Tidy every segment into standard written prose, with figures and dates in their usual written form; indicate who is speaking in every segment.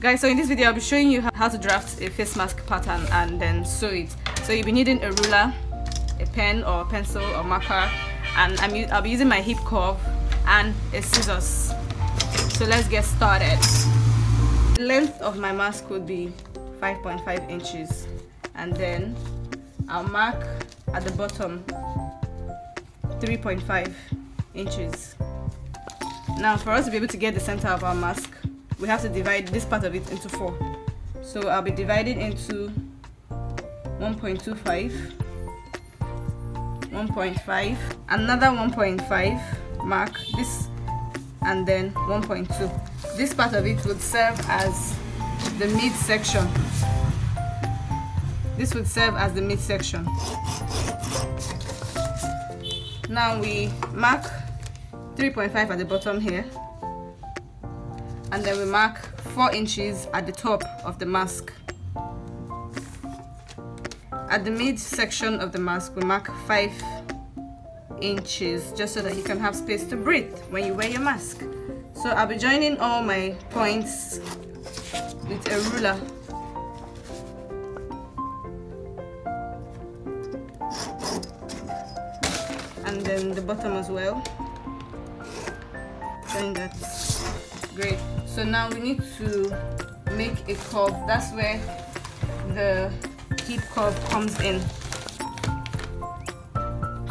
Speaker 1: Guys, so in this video I'll be showing you how to draft a face mask pattern and then sew it. So you'll be needing a ruler, a pen or a pencil or marker, and I'll be using my hip curve and a scissors. So let's get started. The length of my mask would be 5.5 inches, and then I'll mark at the bottom 3.5 inches. Now for us to be able to get the center of our mask, we have to divide this part of it into 4. So I'll be dividing into 1.25, 1.5, another 1.5, mark this, and then 1.2. This part of it would serve as the midsection. This would serve as the midsection. Now we mark 3.5 at the bottom here, and then we mark 4 inches at the top of the mask. At the midsection of the mask, we mark 5 inches just so that you can have space to breathe when you wear your mask. So I'll be joining all my points with a ruler. And then the bottom as well. Join that. Great. So now we need to make a curve. That's where the hip curve comes in.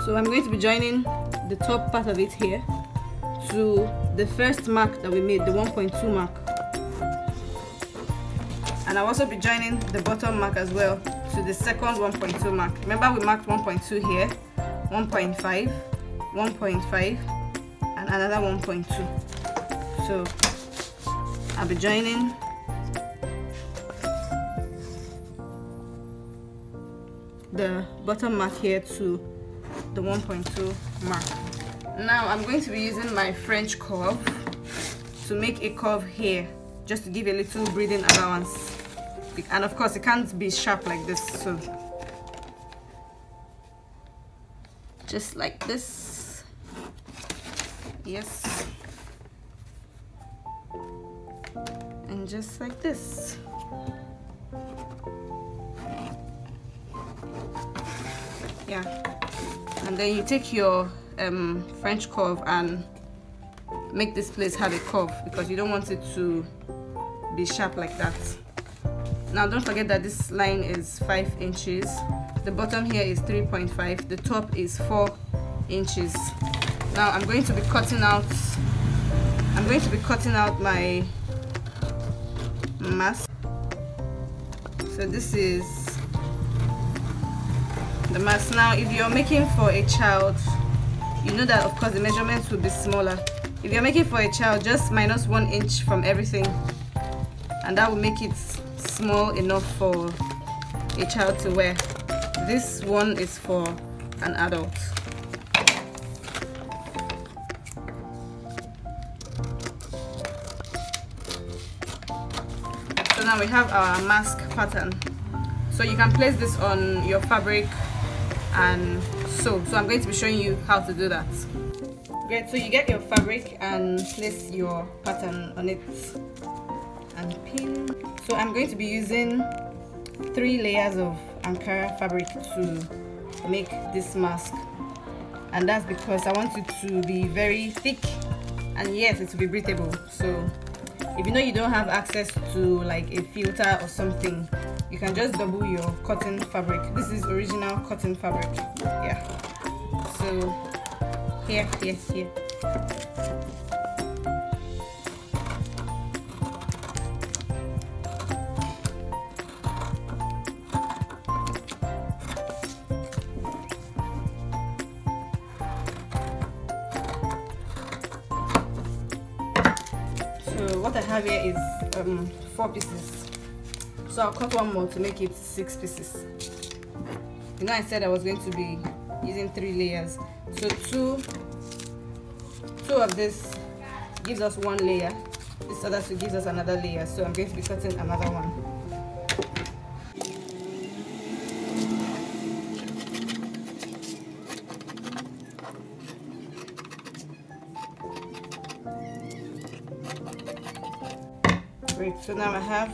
Speaker 1: So I'm going to be joining the top part of it here to the first mark that we made, the 1.2 mark. And I'll also be joining the bottom mark as well to the second 1.2 mark. Remember, we marked 1.2 here, 1.5, 1.5, and another 1.2. So I'll be joining the bottom mark here to the 1.2 mark. Now I'm going to be using my French curve to make a curve here, just to give a little breathing allowance. And of course it can't be sharp like this, so just like this. Yes. And just like this. Yeah. And then you take your French curve and make this place have a curve, because you don't want it to be sharp like that. Now don't forget that this line is 5 inches, the bottom here is 3.5, the top is 4 inches. Now I'm going to be cutting out my mask. So this is the mask. Now if you're making for a child, you know that of course the measurements will be smaller. If you're making for a child, just minus 1 inch from everything, and that will make it small enough for a child to wear. This one is for an adult. So now we have our mask pattern. So you can place this on your fabric and sew. So I'm going to be showing you how to do that. Great, so you get your fabric and place your pattern on it and pin. So I'm going to be using 3 layers of Ankara fabric to make this mask, and that's because I want it to be very thick and yes, it will be breathable. So if you know you don't have access to like a filter or something, you can just double your cotton fabric. This is original cotton fabric. Yeah. So here. So what I have here is 4 pieces. So I'll cut one more to make it 6 pieces. You know, I said I was going to be using 3 layers. So two of this gives us 1 layer. This other 2 gives us another layer. So I'm going to be cutting another one. Great, so now I have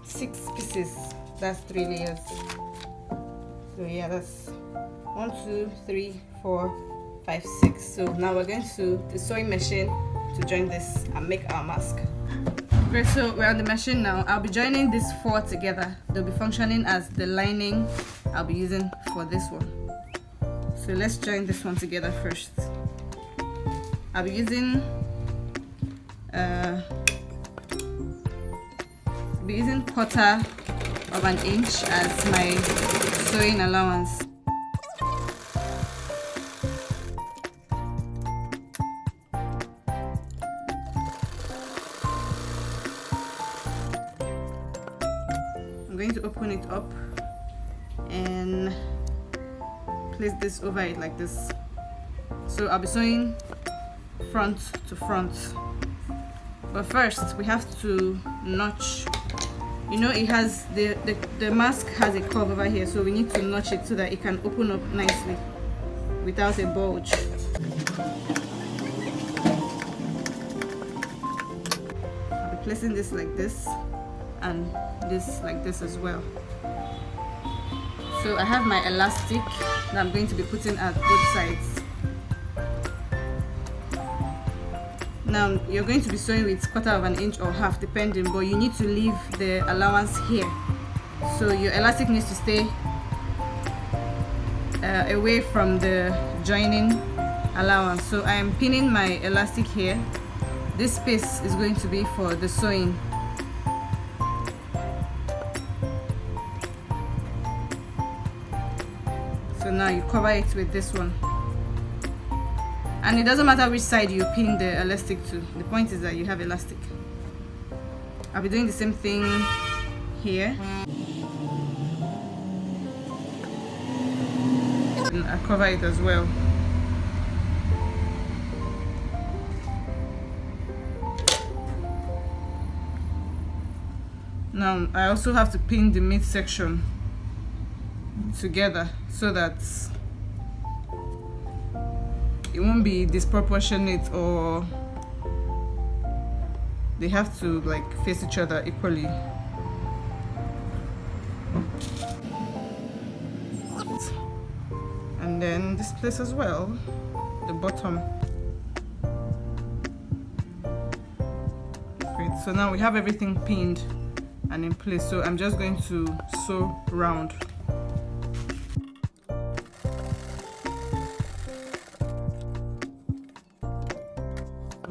Speaker 1: 6 pieces. That's 3 layers. So yeah, that's 1, 2, 3, 4, 5, 6. So now we're going to the sewing machine to join this and make our mask. Great, so we're on the machine now. I'll be joining these 4 together. They'll be functioning as the lining I'll be using for this one. So let's join this one together first. I'll be using 1/4 of an inch as my sewing allowance. I'm going to open it up and place this over it like this. So I'll be sewing front to front, but first we have to notch. You know, it has the mask has a curve over here, so we need to notch it so that it can open up nicely without a bulge. I'll be placing this like this and this like this as well. So I have my elastic that I'm going to be putting at both sides. Now you're going to be sewing with 1/4 of an inch or half depending, but you need to leave the allowance here. So your elastic needs to stay away from the joining allowance. So I am pinning my elastic here. This space is going to be for the sewing. So now you cover it with this one. And it doesn't matter which side you pin the elastic to. The point is that you have elastic. I'll be doing the same thing here. And I cover it as well. Now I also have to pin the midsection together so that it won't be disproportionate, or they have to like face each other equally. And then this place as well, the bottom. Great, so now we have everything pinned and in place, so I'm just going to sew round.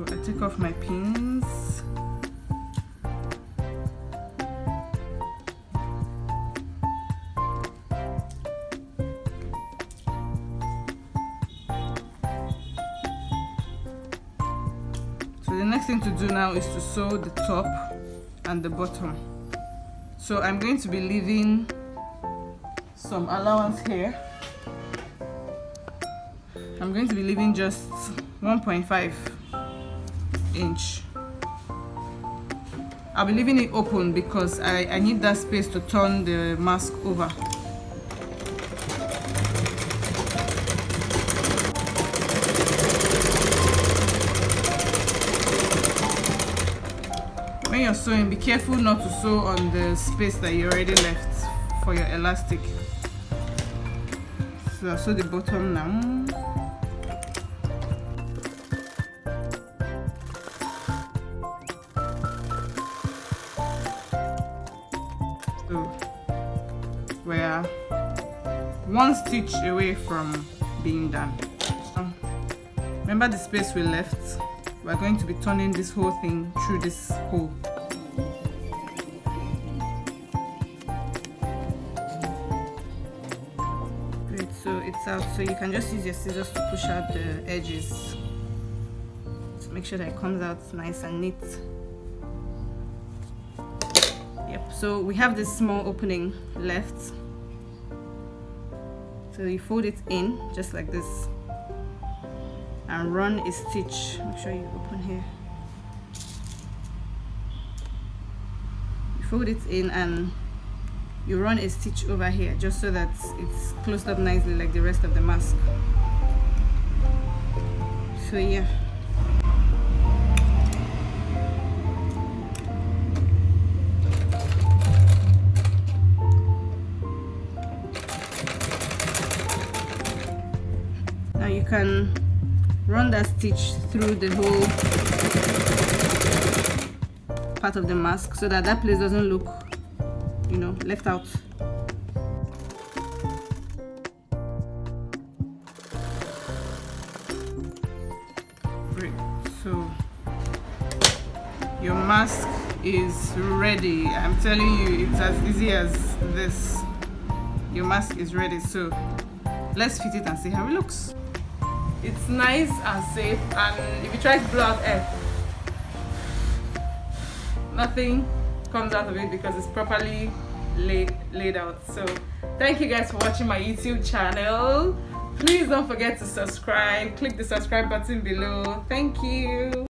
Speaker 1: I take off my pins. So the next thing to do now is to sew the top and the bottom. So I'm going to be leaving some allowance here. I'm going to be leaving just 1.5 inch. I'll be leaving it open because I need that space to turn the mask over. When you're sewing, be careful not to sew on the space that you already left for your elastic. So I'll sew the bottom now. So we're 1 stitch away from being done. Remember the space we left? We're going to be turning this whole thing through this hole. Great, so it's out, so you can just use your scissors to push out the edges to make sure that it comes out nice and neat. Yep, so we have this small opening left, so you fold it in just like this and run a stitch. Make sure you open here. You fold it in and you run a stitch over here just so that it's closed up nicely like the rest of the mask. So yeah. can run that stitch through the whole part of the mask so that place doesn't look, you know, left out. Great. So your mask is ready. I'm telling you, it's as easy as this. Your mask is ready, so let's fit it and see how it looks. It's nice and safe, and if you try to blow out air, nothing comes out of it because it's properly laid out. So thank you guys for watching my YouTube channel. Please don't forget to subscribe. Click the subscribe button below. Thank you.